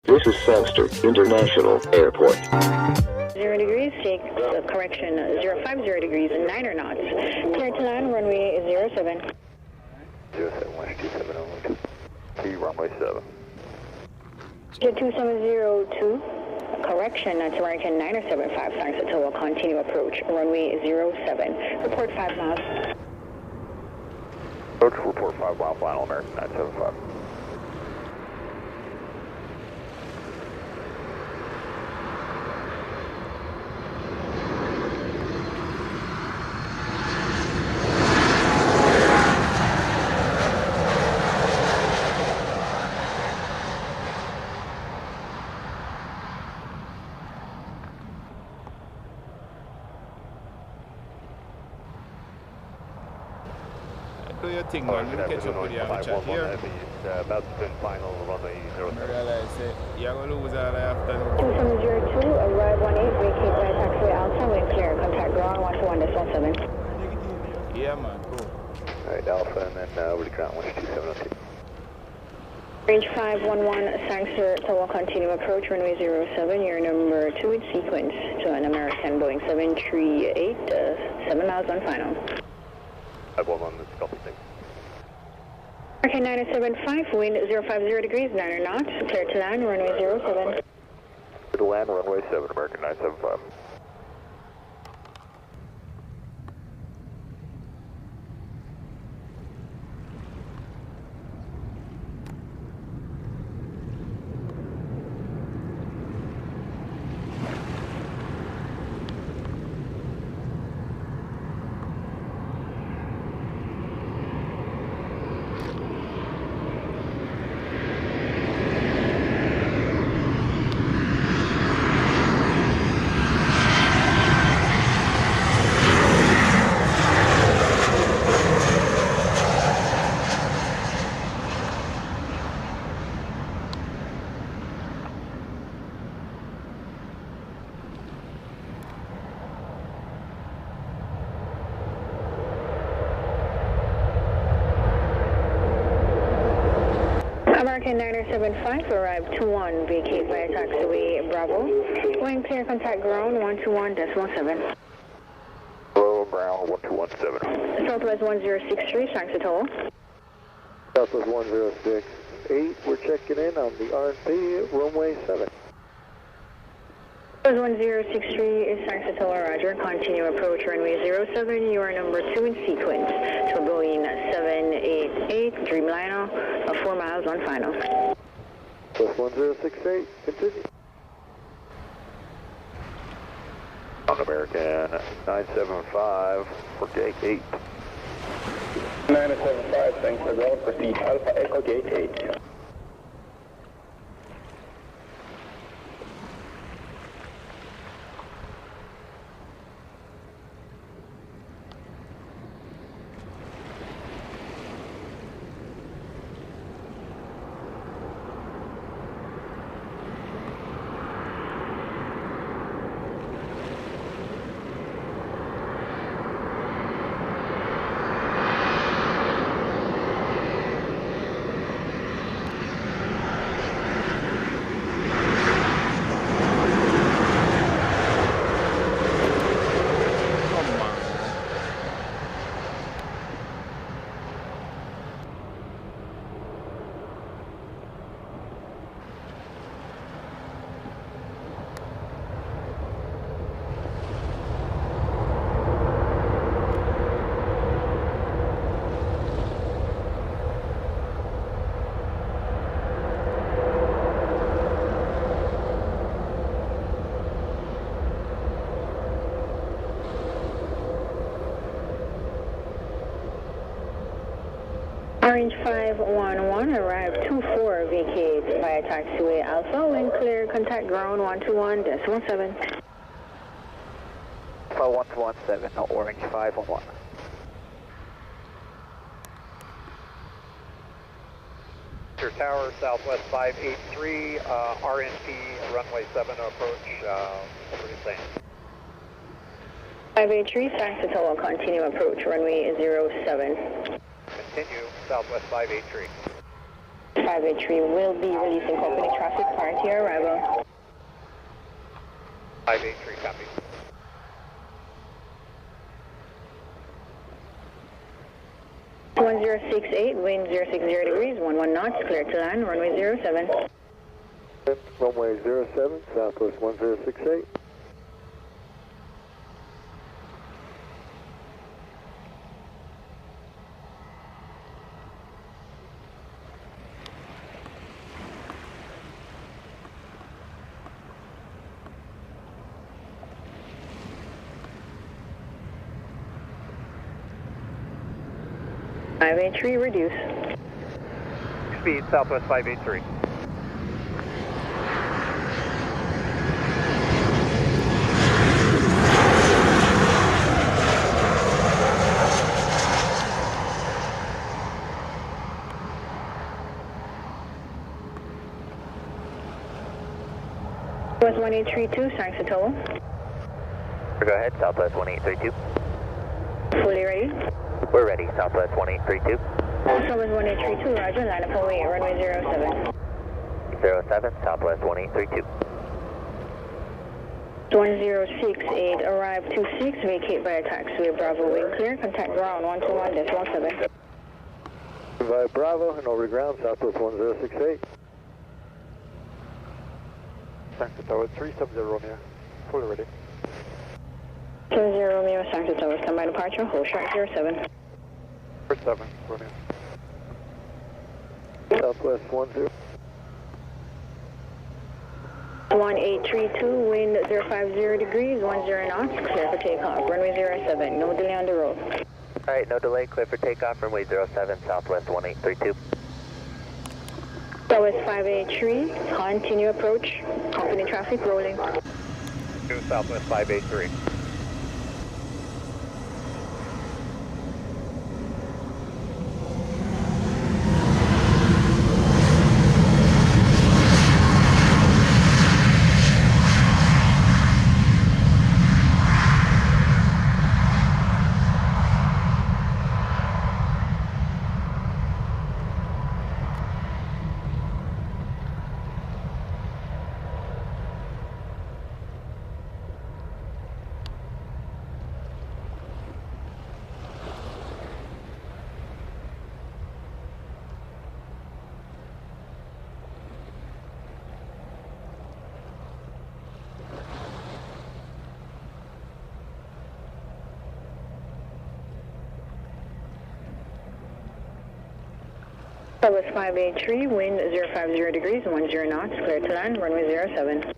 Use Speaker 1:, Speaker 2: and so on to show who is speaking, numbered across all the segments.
Speaker 1: This is Sangster International Airport.
Speaker 2: 0 degrees, take correction 050 degrees and 9 knots. Clear to land, runway 07.
Speaker 3: 07 West 2702. See runway 7.
Speaker 2: Jet 2702, correction to American 975, thanks until we'll continue approach, runway 07. Report 5 miles.
Speaker 3: Approach, report 5 mile final, American 975.
Speaker 4: Do your thing, man. We'll catch up with you and chat here.
Speaker 3: About to spin final runway 07.
Speaker 4: I realize you're going to lose all afternoon.
Speaker 2: 2702, arrive 18, vacate by taxiway Alpha, wind clear, contact ground 121.17.
Speaker 4: Yeah, man, cool.
Speaker 3: Alright, Alpha, and then over to ground 12702.
Speaker 2: Range 511, Sangster, so we'll continue approach, runway 07, your number 2 in sequence to an American Boeing 738, 7 miles on final.
Speaker 3: 511, this couple things.
Speaker 2: American 975, wind 050 degrees, 9 knots, clear to land, runway 07.
Speaker 3: Clear to land, runway 7, American 975.
Speaker 2: American 975, arrive 21, vacate via taxiway Bravo. Going clear, contact ground 121.17.
Speaker 3: Hello, ground 1217.
Speaker 2: Southwest 1063, thanks at all.
Speaker 3: Southwest 1068, we're checking in on the RNP, runway 7.
Speaker 2: Southwest 1063 is thanks at all, roger. Continue approach, runway 07, you are number 2 in sequence. To Boeing 788, Dreamliner, 4 miles on final.
Speaker 3: Southwest 1068, continue. On American 975 for gate 8.
Speaker 5: 975, thanks for ground, proceed Alpha Echo Gate 8.
Speaker 2: Orange 511, arrive 24, vacate via taxiway Alpha, wind clear, contact ground 121.17.
Speaker 3: 5117, no, Orange 511.
Speaker 6: Tower, Southwest 583, RNP, runway 7 approach, what are you saying?
Speaker 2: 583, thanks to will continue approach, runway 07.
Speaker 6: Continue, Southwest 583.
Speaker 2: 583 will be releasing company traffic prior to your arrival.
Speaker 6: 583, copy.
Speaker 2: One 1068, wind 060 degrees, 11 knots, clear to land, runway 07.
Speaker 3: Runway 07, Southwest 1068.
Speaker 2: Five 583, reduce.
Speaker 6: Speed, Southwest 583.
Speaker 2: Southwest 1832, thanks to total.
Speaker 5: Go ahead, Southwest 1832.
Speaker 2: Fully ready.
Speaker 5: We're ready, Southwest 1832.
Speaker 2: Southwest 1832, roger, line up away, runway 07.
Speaker 5: 07, Southwest 1832.
Speaker 2: 1068, arrive 26, vacate via taxiway Bravo, wind clear, contact ground 121.17.
Speaker 3: Via Bravo and over ground, Southwest 1068.
Speaker 6: Thanks to Tower 370 Romeo. Fully ready.
Speaker 2: 20 Romeo, thanks to tower, stand by departure, hold short 07.
Speaker 6: 47 Romeo.
Speaker 3: Southwest 10.
Speaker 2: 1832, wind 050 degrees, 10 knots, clear for takeoff, runway 07, no delay on the road.
Speaker 5: Alright, no delay, clear for takeoff, runway 07, Southwest 1832.
Speaker 2: Southwest 583, continue approach, company traffic rolling.
Speaker 6: 2 Southwest 583.
Speaker 2: Southwest 583, wind 050 degrees, 10 knots, clear to land, runway 07.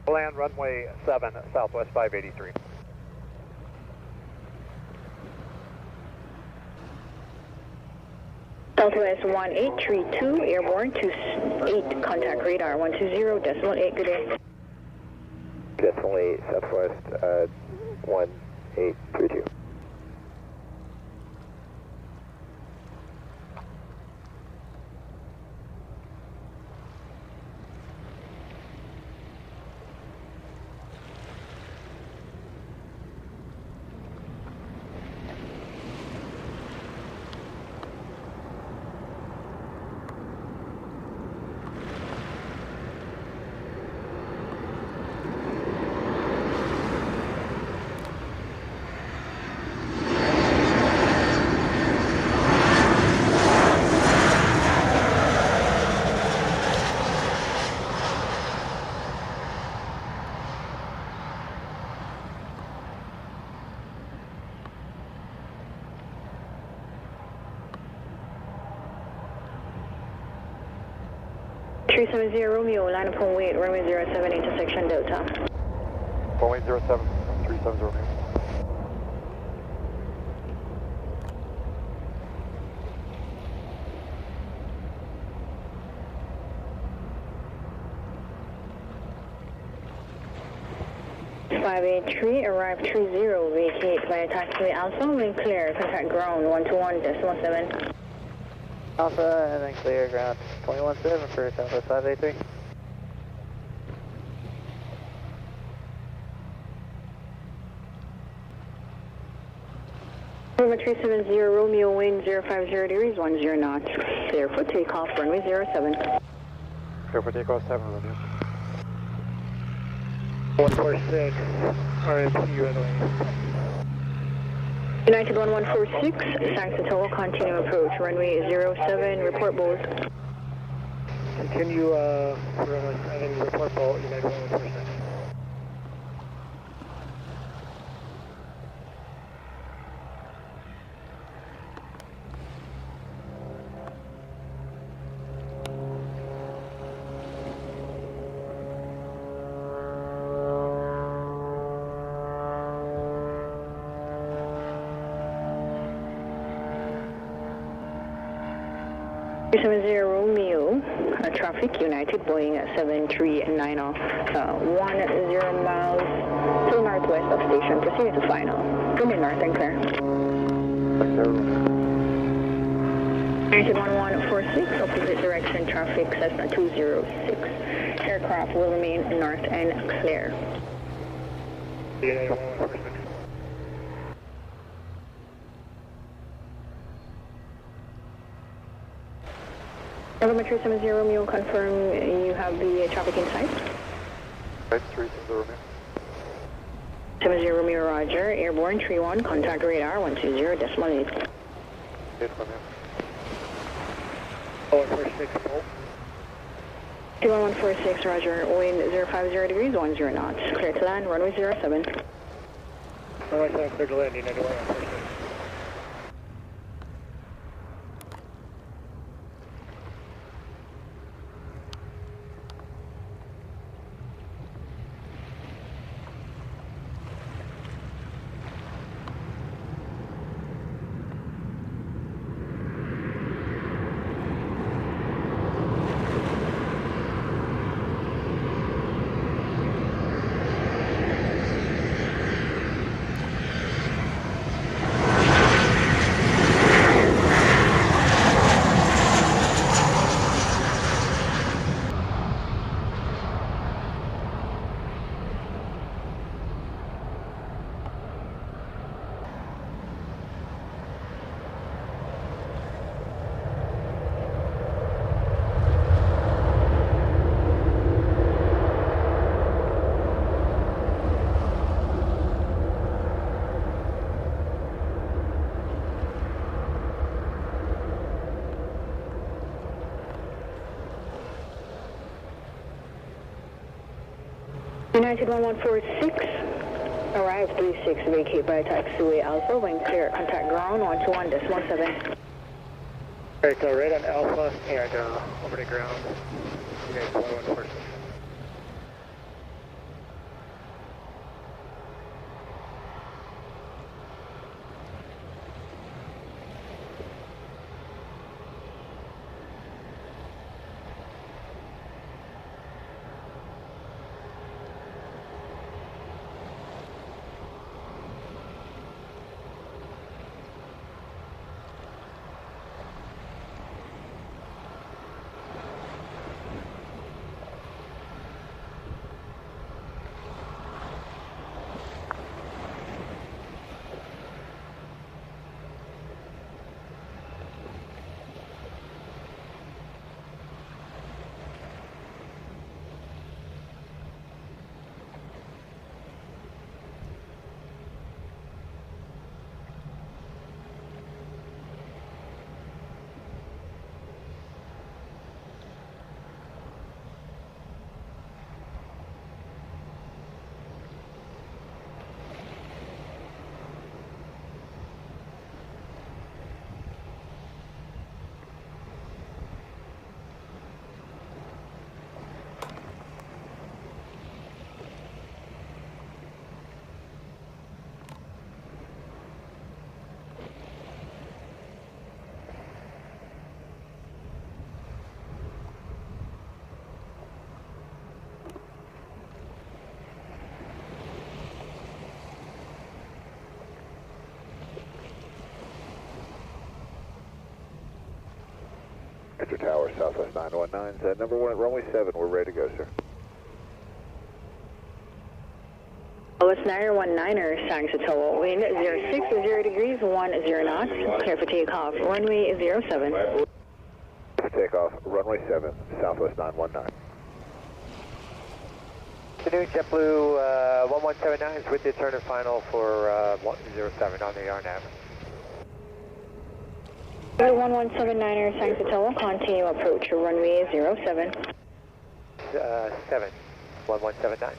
Speaker 6: Land runway 7, Southwest 583.
Speaker 2: Southwest 1832, airborne 28, contact radar 120.8, good day.
Speaker 5: Definitely Southwest 1832.
Speaker 2: Three 370 Romeo, line up on wait, runway 07, intersection Delta.
Speaker 6: Runway 07, 370 Romeo.
Speaker 2: Five 583, arrive 30, vacate via taxiway Alpha, wind clear, contact ground 121.7.
Speaker 7: Alpha, and then clear ground 21.7 for Southwest 583.
Speaker 2: November 370 Romeo, wind 050 degrees, 10 knots. Clear for takeoff, runway 07.
Speaker 6: Clear for takeoff 7, Romeo.
Speaker 3: 146, RMP runway.
Speaker 2: United 1146, thanks to total, continue approach, runway 07, report both.
Speaker 3: Continue runway 7, report both, United 1146.
Speaker 2: Romeo, traffic United Boeing 739 10 miles to the northwest of station. Proceed to final. Good north and clear. United 1146, opposite direction traffic Cessna 206. Aircraft will remain north and clear.
Speaker 3: United 1146.
Speaker 2: November 370 Romeo, confirm you have the traffic in sight.
Speaker 6: Right, 370 Romeo.
Speaker 2: 70 Romeo, roger. Airborne 31, contact radar 120.8.
Speaker 6: 8 Romeo.
Speaker 3: 146, Bolt.
Speaker 2: 21146, roger. Wind 050 degrees, 10 knots. Clear to land, runway 07.
Speaker 3: Runway 7, clear to land, United 1146.
Speaker 2: United 1146, arrive 36, vacate by taxiway Alpha, when clear, contact ground 121.17.
Speaker 3: Alright, so right on Alpha and over to ground. United 1146.
Speaker 8: Mr. Tower, Southwest 919, number 1 at runway 7, we're ready to go, sir.
Speaker 2: Southwest 919er, Sangster Tower, wind 06 degrees, 10 knots, clear for takeoff, runway 07.
Speaker 8: Takeoff, runway 7, Southwest 919.
Speaker 6: Canoe JetBlue 1179 is with the turn and final for 107 on the RNAV.
Speaker 2: 1179er, Sangster Tower, continue approach, runway 07.
Speaker 6: 7, 1179.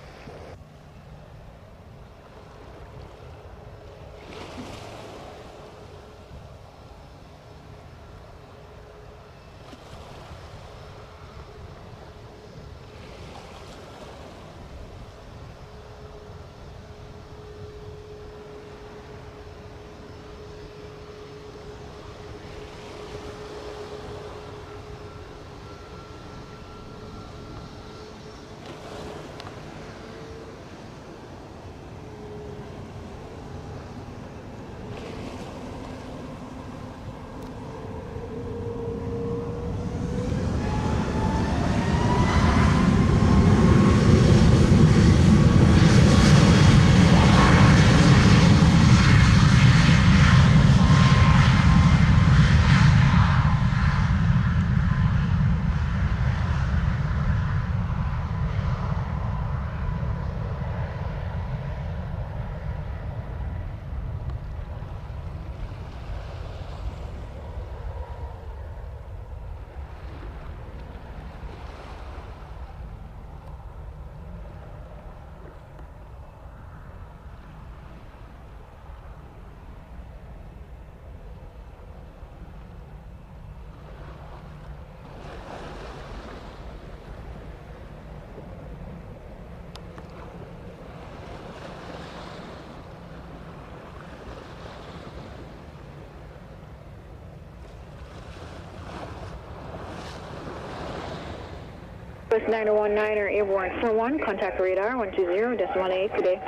Speaker 2: Southwest 919er, airborne 41, contact radar 120.18 today.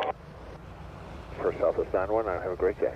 Speaker 8: For Southwest 919, have a great day.